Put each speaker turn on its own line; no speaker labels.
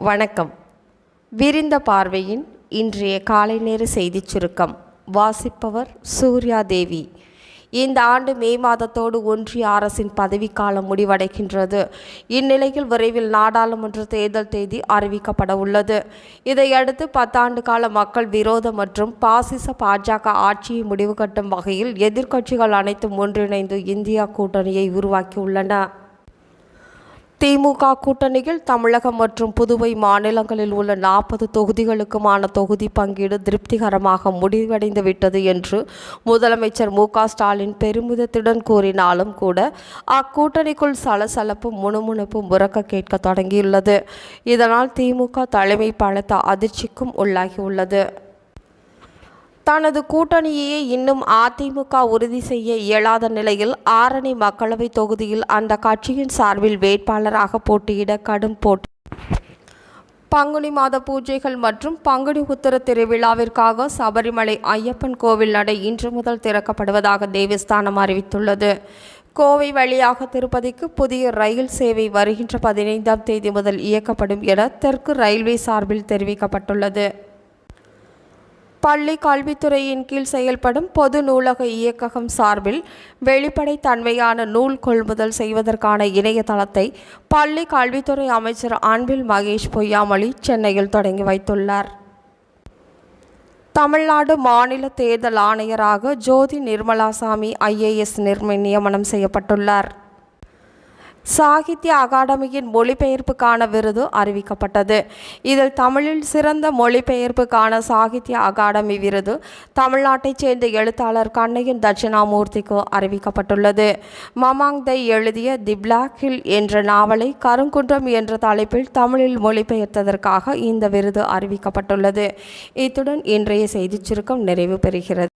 வணக்கம். விரிந்த பார்வையின் இன்றைய காலை நேர செய்திச் சுருக்கம் வாசிப்பவர் சூர்யா தேவி. இந்த ஆண்டு மே மாதத்தோடு ஒன்றிய அரசின் பதவிக்காலம் முடிவடைகின்றது. இந்நிலையில் விரைவில் நாடாளுமன்ற தேர்தல் தேதி அறிவிக்கப்பட உள்ளது. இதையடுத்து 10 ஆண்டு கால மக்கள் விரோத மற்றும் பாசிச பாஜக ஆட்சியை முடிவு கட்டும் வகையில் எதிர்க்கட்சிகள் அனைத்தும் ஒன்றிணைந்து இந்தியா கூட்டணியை உருவாக்கியுள்ளன. திமுக கூட்டணியில் தமிழகம் மற்றும் புதுவை மாநிலங்களில் உள்ள 40 தொகுதிகளுக்குமான தொகுதி பங்கீடு திருப்திகரமாக முடிவடைந்து விட்டது என்று முதலமைச்சர் மு.க.ஸ்டாலின் பெருமிதத்துடன் கூறினாலும் கூட அக்கூட்டணிக்குள் சலசலப்பும் முணுமுணுப்பும் உரக்க கேட்க தொடங்கியுள்ளது. இதனால் திமுக தலைமை பலத்த அதிர்ச்சிக்கும் உள்ளாகியுள்ளது. தனது கூட்டணியை இன்னும் அதிமுக உறுதி செய்ய இயலாத நிலையில் ஆரணி மக்களவை தொகுதியில் அந்த கட்சியின் சார்பில் வேட்பாளராக போட்டியிட கடும் போட்டி. பங்குனி மாத பூஜைகள் மற்றும் பங்குனி உத்திர திருவிழாவிற்காக சபரிமலை ஐயப்பன் கோவில் நடை இன்று முதல் திறக்கப்படுவதாக தேவஸ்தானம் அறிவித்துள்ளது. கோவை வழியாக திருப்பதிக்கு புதிய ரயில் சேவை வருகின்ற 15ஆம் தேதி முதல் இயக்கப்படும் என தெற்கு ரயில்வே சார்பில் தெரிவிக்கப்பட்டுள்ளது. பள்ளி கல்வித்துறையின் கீழ் செயல்படும் பொது நூலக இயக்ககம் சார்பில் வெளிப்படைத் தன்மையான நூல் கொள்முதல் செய்வதற்கான இணையதளத்தை பள்ளி கல்வித்துறை அமைச்சர் அன்பில் மகேஷ் பொய்யாமொழி சென்னையில் தொடங்கி வைத்துள்ளார். தமிழ்நாடு மாநில தேர்தல் ஆணையராக ஜோதி நிர்மலாசாமி IAS நியமனம் செய்யப்பட்டுள்ளார். சாகித்ய அகாடமியின் மொழிபெயர்ப்புக்கான விருது அறிவிக்கப்பட்டது. இதில் தமிழில் சிறந்த மொழிபெயர்ப்புக்கான சாகித்ய அகாடமி விருது தமிழ்நாட்டைச் சேர்ந்த எழுத்தாளர் கண்ணையன் தட்சிணாமூர்த்திக்கு அறிவிக்கப்பட்டுள்ளது. மமாங் தை எழுதிய தி பிளாக் ஹில் என்ற நாவலை கருங்குன்றம் என்ற தலைப்பில் தமிழில் மொழிபெயர்த்ததற்காக இந்த விருது அறிவிக்கப்பட்டுள்ளது. இத்துடன் இன்றைய செய்திச் சுருக்கம் நிறைவு பெறுகிறது.